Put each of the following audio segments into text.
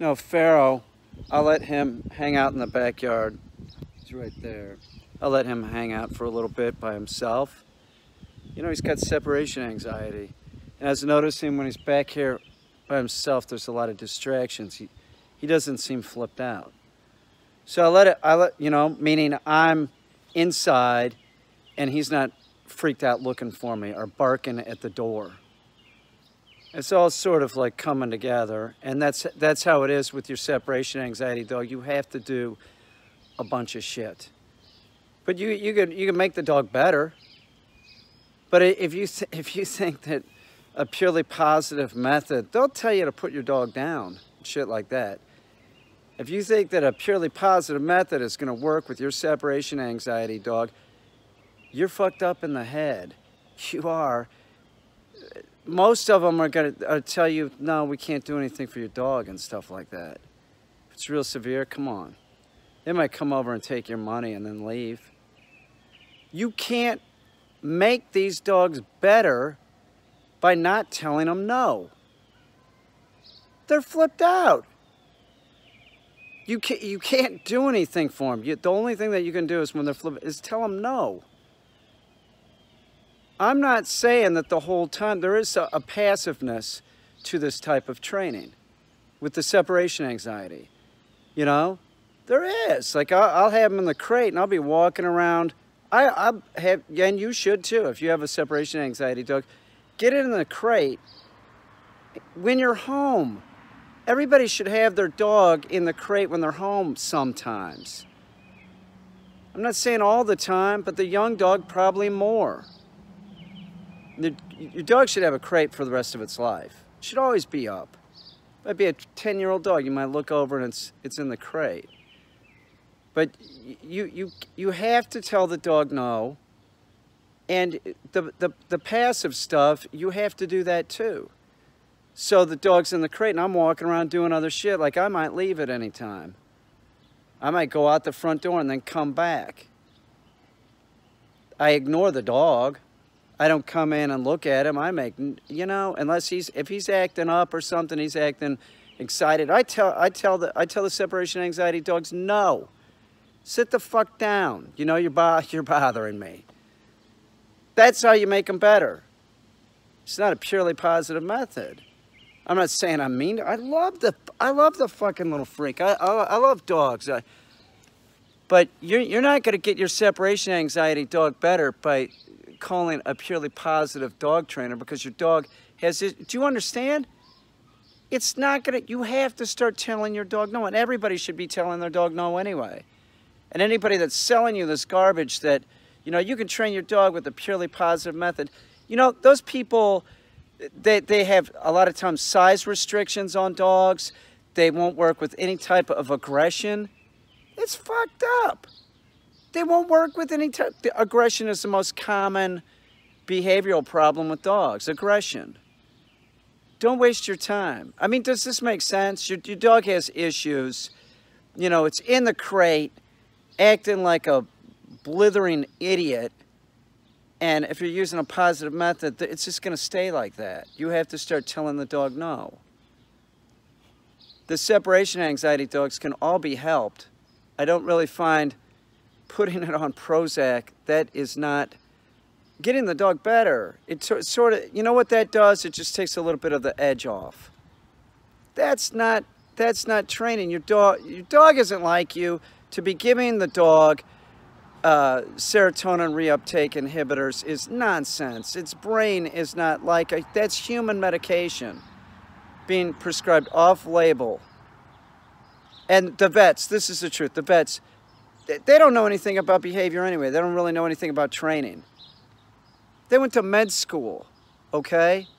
No, Pharaoh, I'll let him hang out in the backyard. He's right there. I'll let him hang out for a little bit by himself. You know, he's got separation anxiety. And I was noticing when he's back here by himself, there's a lot of distractions. He doesn't seem flipped out. So you know, meaning I'm inside and he's not freaked out looking for me or barking at the door. It's all sort of like coming together, and that's how it is with your separation anxiety dog. You have to do a bunch of shit, but you can make the dog better. But if you think that a purely positive method, they'll tell you to put your dog down, shit like that. If you think that a purely positive method is going to work with your separation anxiety dog, you're fucked up in the head. You are. Most of them are going to tell you, no, we can't do anything for your dog and stuff like that. If it's real severe, come on. They might come over and take your money and then leave. You can't make these dogs better by not telling them no. They're flipped out. You can't do anything for them. The only thing that you can do is when they're flipped is tell them no. I'm not saying that the whole time. There is a passiveness to this type of training with the separation anxiety. You know, there is. Like I'll have them in the crate and I'll be walking around. I have, and you should too if you have a separation anxiety dog. Get it in the crate when you're home. Everybody should have their dog in the crate when they're home sometimes. I'm not saying all the time, but the young dog probably more. Your dog should have a crate for the rest of its life. It should always be up. Might be a 10-year-old dog. You might look over and it's in the crate. But you have to tell the dog no. And the passive stuff, you have to do that too. So the dog's in the crate and I'm walking around doing other shit. Like I might leave at any time. I might go out the front door and then come back. I ignore the dog. I don't come in and look at him. I make, you know, unless if he's acting up or something, he's acting excited. I tell the separation anxiety dogs, no, sit the fuck down. You know, you're bothering me. That's how you make them better. It's not a purely positive method. I'm not saying I'm mean. I love the fucking little freak. I love dogs. But you're not going to get your separation anxiety dog better by calling a purely positive dog trainer because your dog has this. Do you understand? It's not gonna, you have to start telling your dog no, and everybody should be telling their dog no anyway. And anybody that's selling you this garbage that, you know, you can train your dog with a purely positive method. You know, those people, they have a lot of times size restrictions on dogs. They won't work with any type of aggression. It's fucked up. They won't work with any type. Aggression is the most common behavioral problem with dogs. Aggression. Don't waste your time. I mean, does this make sense? Your dog has issues. You know, it's in the crate, acting like a blithering idiot. And if you're using a positive method, it's just going to stay like that. You have to start telling the dog no. The separation anxiety dogs can all be helped. I don't really find putting it on Prozac, that is not getting the dog better. It sort of, you know what that does? It just takes a little bit of the edge off. That's not training. Your dog isn't like you. To be giving the dog serotonin reuptake inhibitors is nonsense. Its brain is not like, that's human medication being prescribed off-label. And the vets, this is the truth, the vets, they don't know anything about behavior anyway. They don't really know anything about training. They went to med school, okay?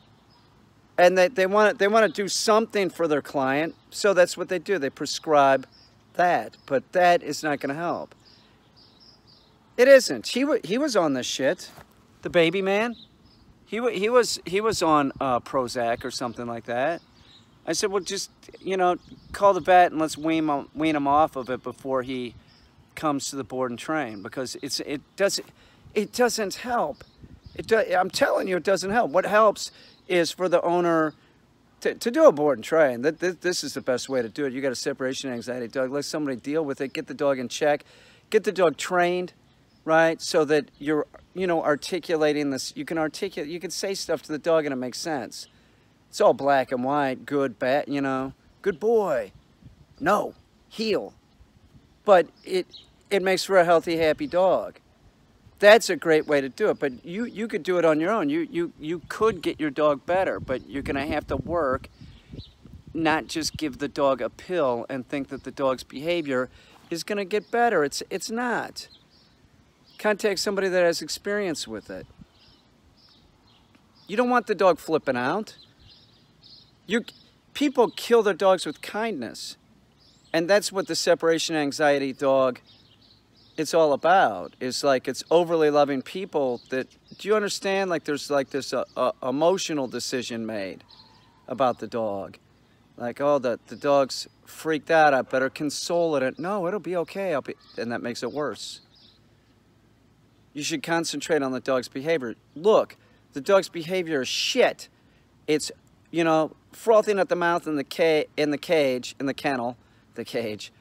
And they want to do something for their client, so that's what they do. They prescribe that, but that is not going to help. It isn't. He was on this shit, the baby man. He was on Prozac or something like that. I said, well, just, you know, call the vet and let's wean him off of it before he comes to the board and train, because it doesn't help. I'm telling you, it doesn't help. What helps is for the owner To do a board and train, this is the best way to do it. You got a separation anxiety dog. Let somebody deal with it. Get the dog in check. Get the dog trained, right? So that you're, articulating this. You can articulate. You can say stuff to the dog and it makes sense. It's all black and white, good, bad. Good boy. No, heel. But it makes for a healthy, happy dog. That's a great way to do it, but you could do it on your own. You could get your dog better, but you're going to have to work, not just give the dog a pill and think that the dog's behavior is going to get better. It's not. Contact somebody that has experience with it. You don't want the dog flipping out. People kill their dogs with kindness, and that's what the separation anxiety dog, it's all about. It's like it's overly loving people that, do you understand? Like there's like this emotional decision made about the dog. Like, oh, the dog's freaked out, I better console it. No, it'll be okay. And that makes it worse. You should concentrate on the dog's behavior. Look, the dog's behavior is shit. It's, frothing at the mouth in the kennel, the cage.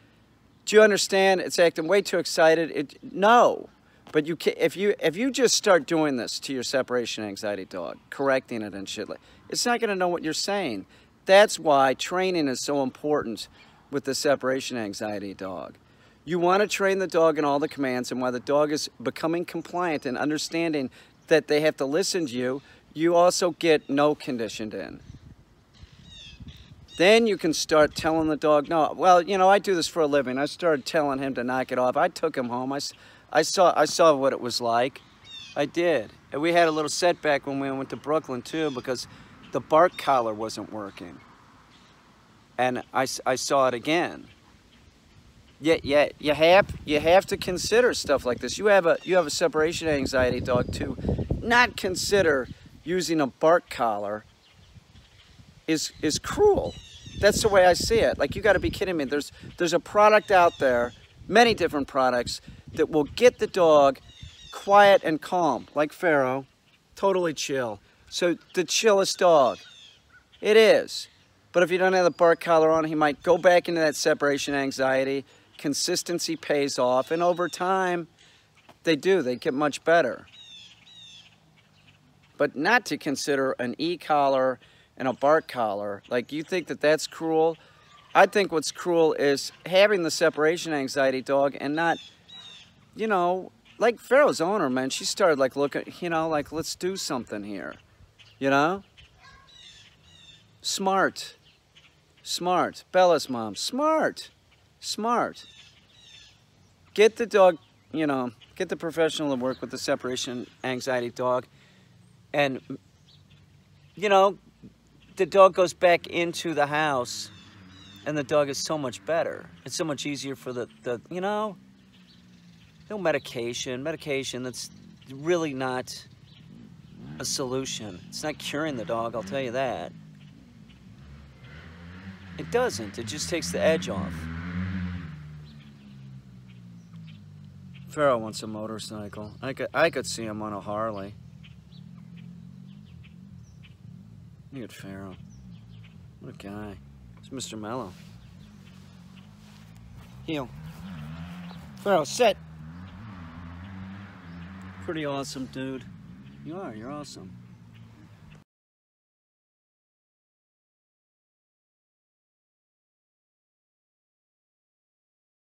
Do you understand? It's acting way too excited. No, but if you just start doing this to your separation anxiety dog, correcting it and shit, it's not going to know what you're saying. That's why training is so important with the separation anxiety dog. You want to train the dog in all the commands, and while the dog is becoming compliant and understanding that they have to listen to you, you also get no conditioned in. Then you can start telling the dog, no, well, I do this for a living. I started telling him to knock it off. I took him home. I saw what it was like. I did. And we had a little setback when we went to Brooklyn, too, because the bark collar wasn't working. And I saw it again. Yeah, you have to consider stuff like this. You have a separation anxiety dog, to not consider using a bark collar is cruel. That's the way I see it. Like, you got to be kidding me. There's a product out there, many different products, that will get the dog quiet and calm, like Pharaoh, totally chill. So the chillest dog, it is. But if you don't have the bark collar on, he might go back into that separation anxiety. Consistency pays off, and over time, they get much better. But not to consider an e-collar and a bark collar, like, you think that that's cruel? I think what's cruel is having the separation anxiety dog and not, like Pharaoh's owner, man, she started like looking, like, let's do something here, Smart. Bella's mom, smart. Get the dog, get the professional to work with the separation anxiety dog, and, the dog goes back into the house, and the dog is so much better. It's so much easier for no medication. Medication, that's really not a solution. It's not curing the dog, I'll tell you that. It doesn't. It just takes the edge off. Pharaoh wants a motorcycle. I could see him on a Harley. Look at Pharaoh. What a guy. It's Mr. Mellow. Heel. Pharaoh, sit. Pretty awesome, dude. You're awesome.